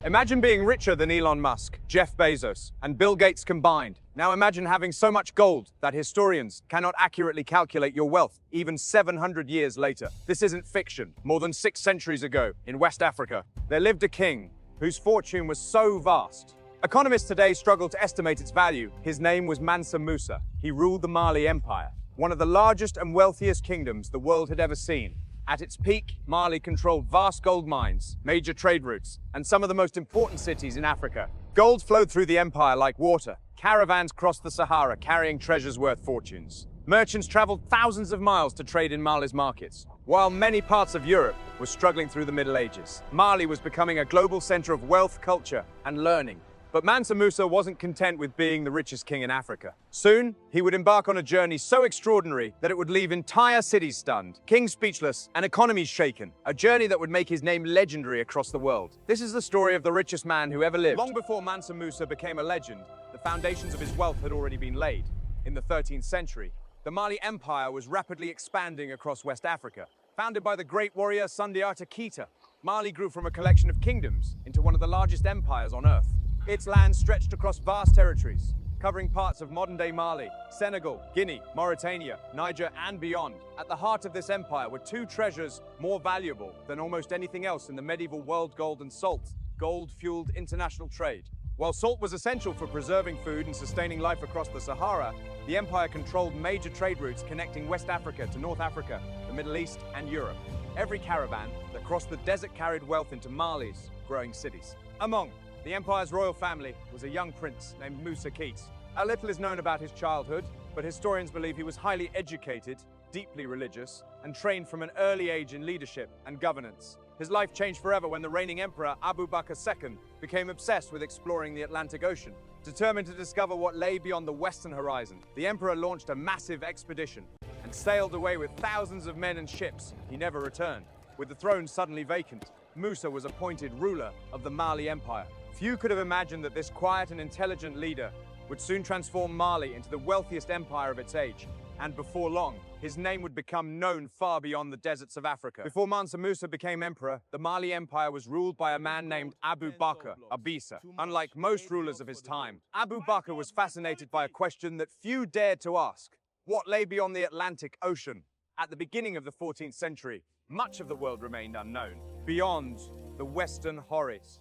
Imagine being richer than Elon Musk, Jeff Bezos, and Bill Gates combined. Now imagine having so much gold that historians cannot accurately calculate your wealth, even 700 years later. This isn't fiction. More than 6 centuries ago, in West Africa, there lived a king whose fortune was so vast. Economists today struggle to estimate its value. His name was Mansa Musa. He ruled the Mali Empire, one of the largest and wealthiest kingdoms the world had ever seen. At its peak, Mali controlled vast gold mines, major trade routes, and some of the most important cities in Africa. Gold flowed through the empire like water. Caravans crossed the Sahara carrying treasures worth fortunes. Merchants traveled thousands of miles to trade in Mali's markets, while many parts of Europe were struggling through the Middle Ages. Mali was becoming a global center of wealth, culture, and learning. But Mansa Musa wasn't content with being the richest king in Africa. Soon, he would embark on a journey so extraordinary that it would leave entire cities stunned, kings speechless, and economies shaken. A journey that would make his name legendary across the world. This is the story of the richest man who ever lived. Long before Mansa Musa became a legend, the foundations of his wealth had already been laid. In the 13th century, the Mali Empire was rapidly expanding across West Africa. Founded by the great warrior Sundiata Keita, Mali grew from a collection of kingdoms into one of the largest empires on earth. Its land stretched across vast territories, covering parts of modern-day Mali, Senegal, Guinea, Mauritania, Niger, and beyond. At the heart of this empire were 2 treasures more valuable than almost anything else in the medieval world: gold and salt. Gold fueled international trade. While salt was essential for preserving food and sustaining life across the Sahara, the empire controlled major trade routes connecting West Africa to North Africa, the Middle East, and Europe. Every caravan that crossed the desert carried wealth into Mali's growing cities. Among the empire's royal family was a young prince named Musa Keita. A little is known about his childhood, but historians believe he was highly educated, deeply religious, and trained from an early age in leadership and governance. His life changed forever when the reigning emperor, Abu Bakr II, became obsessed with exploring the Atlantic Ocean. Determined to discover what lay beyond the western horizon, the emperor launched a massive expedition and sailed away with thousands of men and ships. He never returned. With the throne suddenly vacant, Musa was appointed ruler of the Mali Empire. Few could have imagined that this quiet and intelligent leader would soon transform Mali into the wealthiest empire of its age. And before long, his name would become known far beyond the deserts of Africa. Before Mansa Musa became emperor, the Mali Empire was ruled by a man named Abu Bakr Abisa. Unlike most rulers of his time, Abu Bakr was fascinated by a question that few dared to ask: what lay beyond the Atlantic Ocean? At the beginning of the 14th century, much of the world remained unknown. Beyond the Western Horizon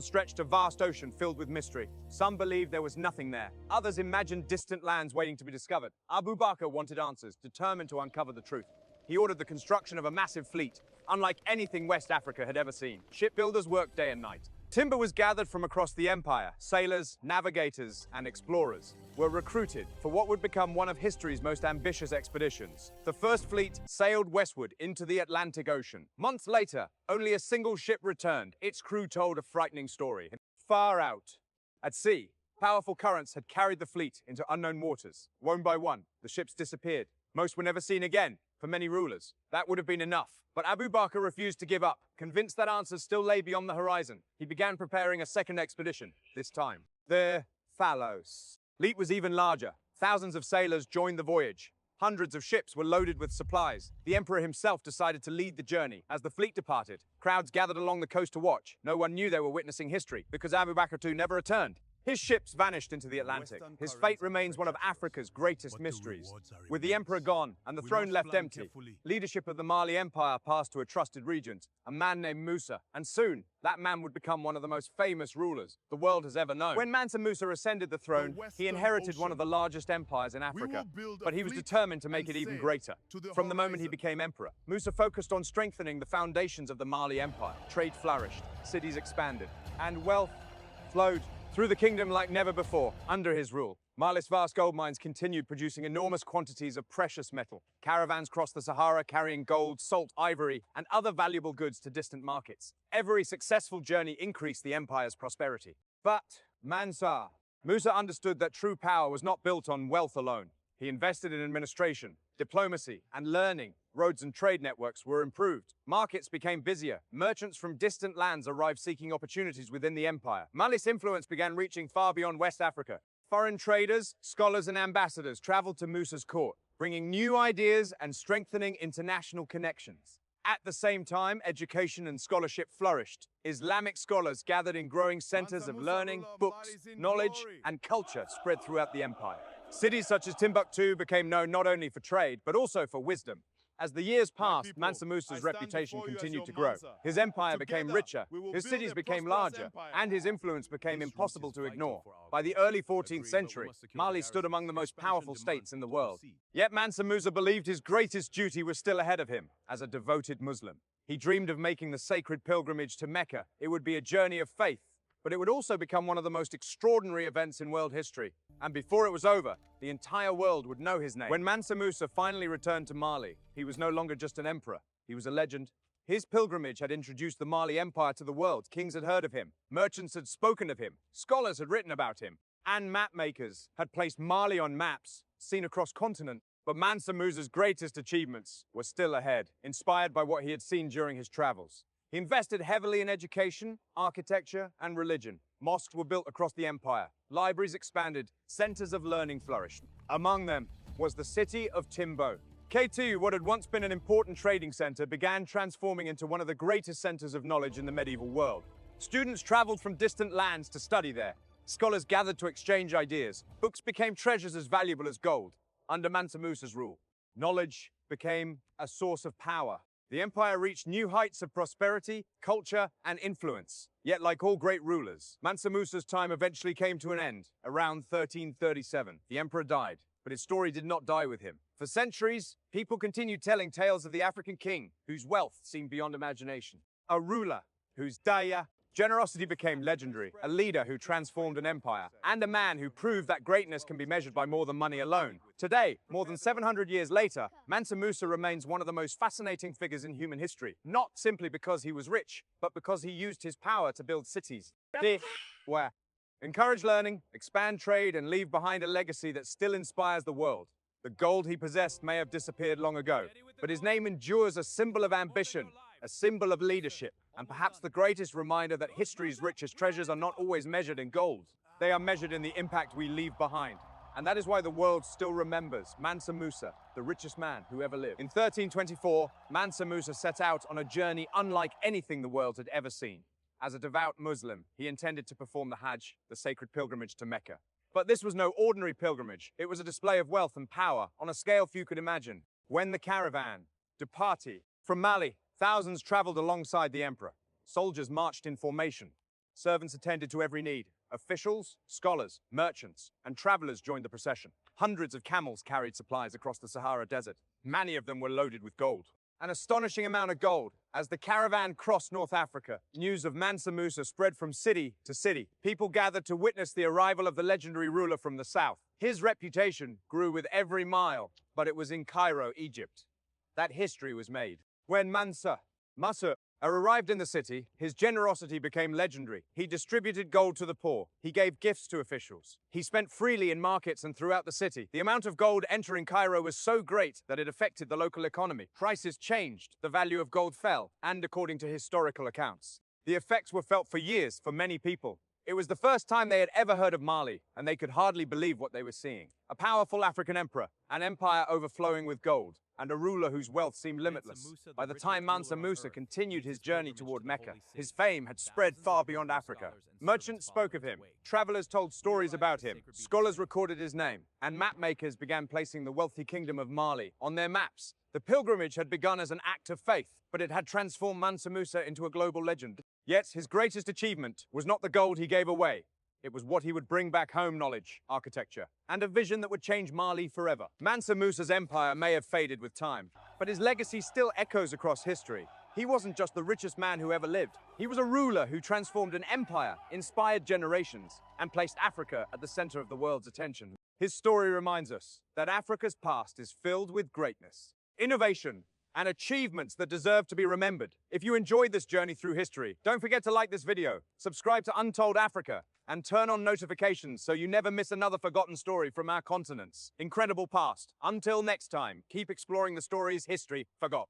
stretched a vast ocean filled with mystery. Some believed there was nothing there. Others imagined distant lands waiting to be discovered. Abu Bakr wanted answers, determined to uncover the truth. He ordered the construction of a massive fleet, unlike anything West Africa had ever seen. Shipbuilders worked day and night. Timber was gathered from across the empire. Sailors, navigators, and explorers were recruited for what would become one of history's most ambitious expeditions. The first fleet sailed westward into the Atlantic Ocean. Months later, only a single ship returned. Its crew told a frightening story. Far out at sea, powerful currents had carried the fleet into unknown waters. One by one, the ships disappeared. Most were never seen again. For many rulers, that would have been enough. But Abu Bakr refused to give up. Convinced that answers still lay beyond the horizon, he began preparing a second expedition, this time the Phalos. Fleet was even larger. Thousands of sailors joined the voyage. Hundreds of ships were loaded with supplies. The emperor himself decided to lead the journey. As the fleet departed, crowds gathered along the coast to watch. No one knew they were witnessing history, because Abu Bakr II never returned. His ships vanished into the Atlantic. His fate remains one of Africa's greatest mysteries. With the emperor gone and the throne left empty, leadership of the Mali Empire passed to a trusted regent, a man named Musa. And soon, that man would become one of the most famous rulers the world has ever known. When Mansa Musa ascended the throne, he inherited one of the largest empires in Africa. But he was determined to make it even greater. From the moment he became emperor, Musa focused on strengthening the foundations of the Mali Empire. Trade flourished, cities expanded, and wealth flowed through the kingdom like never before. Under his rule, Mali's vast gold mines continued producing enormous quantities of precious metal. Caravans crossed the Sahara carrying gold, salt, ivory, and other valuable goods to distant markets. Every successful journey increased the empire's prosperity. But Mansa Musa understood that true power was not built on wealth alone. He invested in administration, diplomacy, and learning. Roads and trade networks were improved. Markets became busier. Merchants from distant lands arrived seeking opportunities within the empire. Mali's influence began reaching far beyond West Africa. Foreign traders, scholars, and ambassadors traveled to Musa's court, bringing new ideas and strengthening international connections. At the same time, education and scholarship flourished. Islamic scholars gathered in growing centers of learning, books, knowledge, and culture spread throughout the empire. Cities such as Timbuktu became known not only for trade, but also for wisdom. As the years passed, Mansa Musa's reputation continued to grow. His empire became richer, his cities became larger, and his influence became impossible to ignore. By the early 14th century, Mali stood among the most powerful states in the world. Yet Mansa Musa believed his greatest duty was still ahead of him, as a devoted Muslim. He dreamed of making the sacred pilgrimage to Mecca. It would be a journey of faith, but it would also become one of the most extraordinary events in world history. And before it was over, the entire world would know his name. When Mansa Musa finally returned to Mali, he was no longer just an emperor. He was a legend. His pilgrimage had introduced the Mali Empire to the world. Kings had heard of him. Merchants had spoken of him. Scholars had written about him. And map makers had placed Mali on maps, seen across continent. But Mansa Musa's greatest achievements were still ahead, inspired by what he had seen during his travels. He invested heavily in education, architecture, and religion. Mosques were built across the empire. Libraries expanded. Centers of learning flourished. Among them was the city of Timbo. K2, what had once been an important trading center, began transforming into one of the greatest centers of knowledge in the medieval world. Students traveled from distant lands to study there. Scholars gathered to exchange ideas. Books became treasures as valuable as gold. Under Mansa Musa's rule, knowledge became a source of power. The empire reached new heights of prosperity, culture, and influence. Yet, like all great rulers, Mansa Musa's time eventually came to an end, around 1337. The emperor died, but his story did not die with him. For centuries, people continued telling tales of the African king, whose wealth seemed beyond imagination. A ruler whose generosity became legendary, a leader who transformed an empire, and a man who proved that greatness can be measured by more than money alone. Today, more than 700 years later, Mansa Musa remains one of the most fascinating figures in human history, not simply because he was rich, but because he used his power to build cities. Encourage learning, expand trade, and leave behind a legacy that still inspires the world. The gold he possessed may have disappeared long ago, but his name endures, a symbol of ambition, a symbol of leadership, and perhaps the greatest reminder that history's richest treasures are not always measured in gold. They are measured in the impact we leave behind. And that is why the world still remembers Mansa Musa, the richest man who ever lived. In 1324, Mansa Musa set out on a journey unlike anything the world had ever seen. As a devout Muslim, he intended to perform the Hajj, the sacred pilgrimage to Mecca. But this was no ordinary pilgrimage. It was a display of wealth and power on a scale few could imagine. When the caravan departed from Mali, thousands traveled alongside the emperor. Soldiers marched in formation. Servants attended to every need. Officials, scholars, merchants, and travelers joined the procession. Hundreds of camels carried supplies across the Sahara Desert. Many of them were loaded with gold. An astonishing amount of gold. As the caravan crossed North Africa, news of Mansa Musa spread from city to city. People gathered to witness the arrival of the legendary ruler from the south. His reputation grew with every mile, but it was in Cairo, Egypt, that history was made. When Mansa Musa arrived in the city, his generosity became legendary. He distributed gold to the poor. He gave gifts to officials. He spent freely in markets and throughout the city. The amount of gold entering Cairo was so great that it affected the local economy. Prices changed, the value of gold fell, and according to historical accounts, the effects were felt for years for many people. It was the first time they had ever heard of Mali, and they could hardly believe what they were seeing. A powerful African emperor, an empire overflowing with gold, and a ruler whose wealth seemed limitless. By the time Mansa Musa continued his journey toward Mecca, his fame had spread far beyond Africa. Merchants spoke of him, travelers told stories about him, scholars recorded his name, and map makers began placing the wealthy kingdom of Mali on their maps. The pilgrimage had begun as an act of faith, but it had transformed Mansa Musa into a global legend. Yet his greatest achievement was not the gold he gave away. It was what he would bring back home: knowledge, architecture, and a vision that would change Mali forever. Mansa Musa's empire may have faded with time, but his legacy still echoes across history. He wasn't just the richest man who ever lived. He was a ruler who transformed an empire, inspired generations, and placed Africa at the center of the world's attention. His story reminds us that Africa's past is filled with greatness, innovation, and achievements that deserve to be remembered. If you enjoyed this journey through history, don't forget to like this video, subscribe to Untold Africa, and turn on notifications so you never miss another forgotten story from our continent's incredible past. Until next time, keep exploring the stories history forgot.